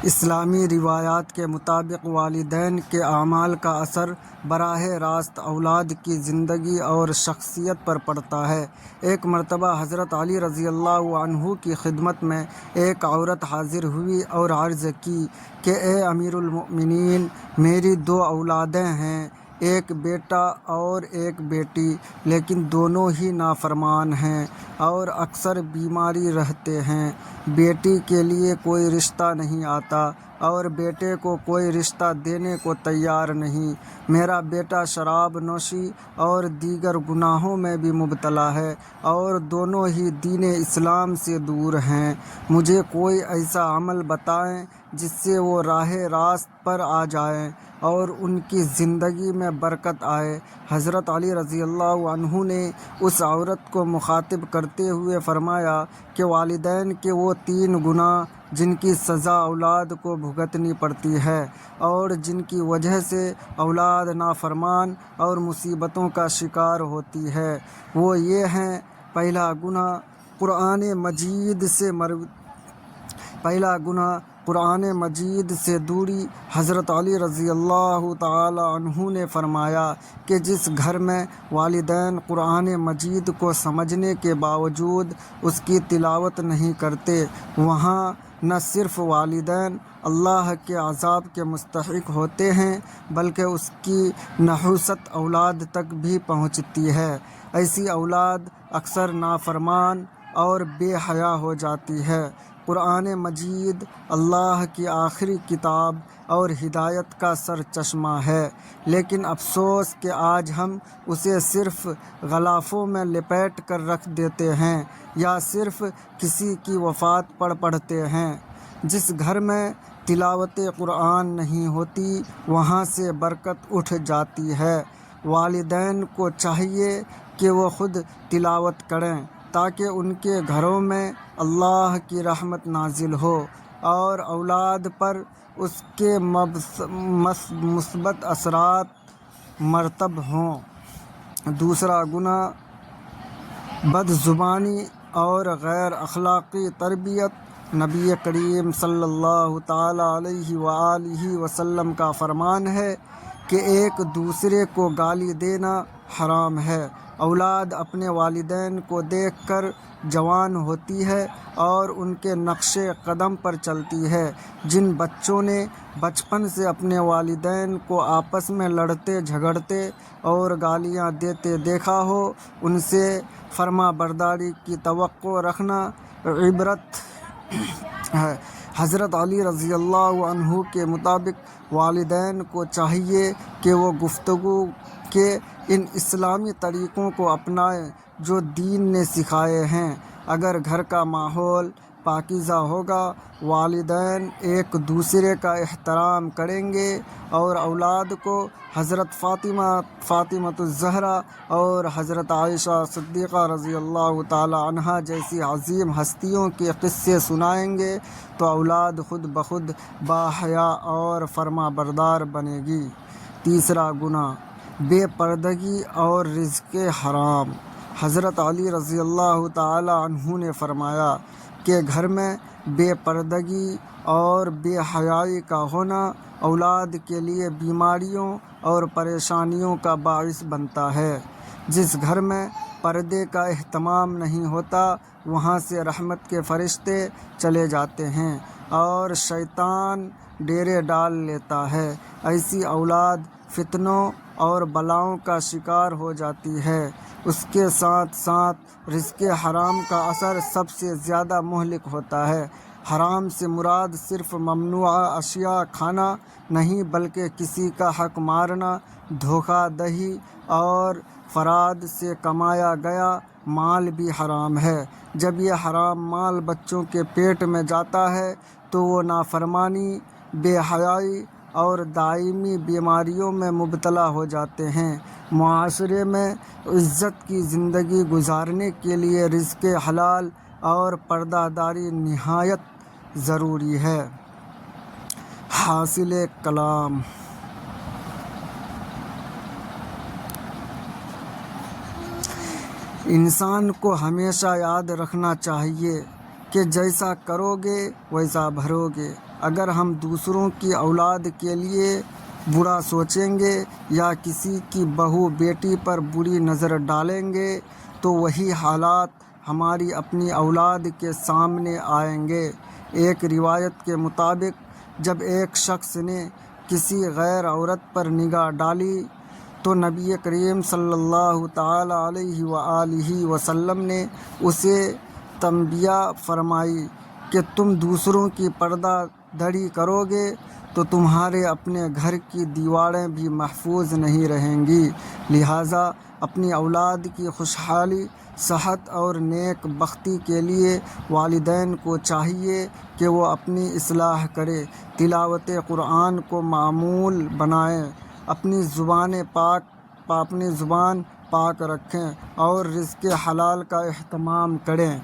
اسلامی روایات کے مطابق والدین کے اعمال کا اثر براہ راست اولاد کی زندگی اور شخصیت پر پڑتا ہے۔ ایک مرتبہ حضرت علی رضی اللہ عنہ کی خدمت میں ایک عورت حاضر ہوئی اور عرض کی کہ اے امیر المؤمنین، میری 2 اولادیں ہیں، ایک بیٹا اور ایک بیٹی، لیکن دونوں ہی نافرمان ہیں اور اکثر بیماری رہتے ہیں۔ بیٹی کے لیے کوئی رشتہ نہیں آتا اور بیٹے کو کوئی رشتہ دینے کو تیار نہیں۔ میرا بیٹا شراب نوشی اور دیگر گناہوں میں بھی مبتلا ہے اور دونوں ہی دین اسلام سے دور ہیں۔ مجھے کوئی ایسا عمل بتائیں جس سے وہ راہ راست پر آ جائیں اور ان کی زندگی میں برکت آئے۔ حضرت علی رضی اللہ عنہ نے اس عورت کو مخاطب کرتے ہوئے فرمایا کہ والدین کے وہ 3 گناہ جن کی سزا اولاد کو بھگتنی پڑتی ہے اور جن کی وجہ سے اولاد نافرمان اور مصیبتوں کا شکار ہوتی ہے، وہ یہ ہیں: پہلا گناہ قرآن مجید سے دوری۔ حضرت علی رضی اللہ تعالی عنہ نے فرمایا کہ جس گھر میں والدین قرآن مجید کو سمجھنے کے باوجود اس کی تلاوت نہیں کرتے، وہاں نہ صرف والدین اللہ کے عذاب کے مستحق ہوتے ہیں بلکہ اس کی نحوست اولاد تک بھی پہنچتی ہے۔ ایسی اولاد اکثر نافرمان اور بے حیا ہو جاتی ہے۔ قرآن مجید اللہ کی آخری کتاب اور ہدایت کا سر چشمہ ہے، لیکن افسوس کہ آج ہم اسے صرف غلافوں میں لپیٹ کر رکھ دیتے ہیں یا صرف کسی کی وفات پر پڑھتے ہیں۔ جس گھر میں تلاوت قرآن نہیں ہوتی، وہاں سے برکت اٹھ جاتی ہے۔ والدین کو چاہیے کہ وہ خود تلاوت کریں تاکہ ان کے گھروں میں اللہ کی رحمت نازل ہو اور اولاد پر اس کے مثبت اثرات مرتب ہوں۔ دوسرا گناہ بدزبانی اور غیر اخلاقی تربیت۔ نبی کریم صلی اللہ تعالی علیہ وآلہ وسلم کا فرمان ہے کہ ایک دوسرے کو گالی دینا حرام ہے۔ اولاد اپنے والدین کو دیکھ کر جوان ہوتی ہے اور ان کے نقش قدم پر چلتی ہے۔ جن بچوں نے بچپن سے اپنے والدین کو آپس میں لڑتے جھگڑتے اور گالیاں دیتے دیکھا ہو، ان سے فرما برداری کی توقع رکھنا عبرت ہے۔ حضرت علی رضی اللہ عنہ کے مطابق والدین کو چاہیے کہ وہ گفتگو کے ان اسلامی طریقوں کو اپنائیں جو دین نے سکھائے ہیں۔ اگر گھر کا ماحول پاکیزہ ہوگا، والدین ایک دوسرے کا احترام کریں گے اور اولاد کو حضرت فاطمۃ الزہرا اور حضرت عائشہ صدیقہ رضی اللہ تعالی عنہا جیسی عظیم ہستیوں کے قصے سنائیں گے تو اولاد خود بخود باحیا اور فرما بردار بنے گی۔ تیسرا گناہ بے پردگی اور رزق حرام۔ حضرت علی رضی اللہ تعالی عنہ نے فرمایا کہ گھر میں بے پردگی اور بے حیائی کا ہونا اولاد کے لیے بیماریوں اور پریشانیوں کا باعث بنتا ہے۔ جس گھر میں پردے کا اہتمام نہیں ہوتا، وہاں سے رحمت کے فرشتے چلے جاتے ہیں اور شیطان ڈیرے ڈال لیتا ہے۔ ایسی اولاد فتنوں اور بلاؤں کا شکار ہو جاتی ہے۔ اس کے ساتھ ساتھ رزق حرام کا اثر سب سے زیادہ مہلک ہوتا ہے۔ حرام سے مراد صرف ممنوعہ اشیاء کھانا نہیں بلکہ کسی کا حق مارنا، دھوکہ دہی اور فراد سے کمایا گیا مال بھی حرام ہے۔ جب یہ حرام مال بچوں کے پیٹ میں جاتا ہے تو وہ نافرمانی، بے حیائی اور دائمی بیماریوں میں مبتلا ہو جاتے ہیں۔ معاشرے میں عزت کی زندگی گزارنے کے لیے رزق حلال اور پردہ داری نہایت ضروری ہے۔ حاصل کلام: انسان کو ہمیشہ یاد رکھنا چاہیے کہ جیسا کرو گے ویسا بھرو گے۔ اگر ہم دوسروں کی اولاد کے لیے برا سوچیں گے یا کسی کی بہو بیٹی پر بری نظر ڈالیں گے تو وہی حالات ہماری اپنی اولاد کے سامنے آئیں گے۔ ایک روایت کے مطابق جب ایک شخص نے کسی غیر عورت پر نگاہ ڈالی تو نبی کریم صلی اللہ تعالی علیہ وآلہ وسلم نے اسے تنبیہ فرمائی کہ تم دوسروں کی پردہ داری کرو گے تو تمہارے اپنے گھر کی دیواریں بھی محفوظ نہیں رہیں گی۔ لہٰذا اپنی اولاد کی خوشحالی، صحت اور نیک بختی کے لیے والدین کو چاہیے کہ وہ اپنی اصلاح کرے، تلاوت قرآن کو معمول بنائیں، اپنی زبان پاک رکھیں اور رزق حلال کا اہتمام کریں۔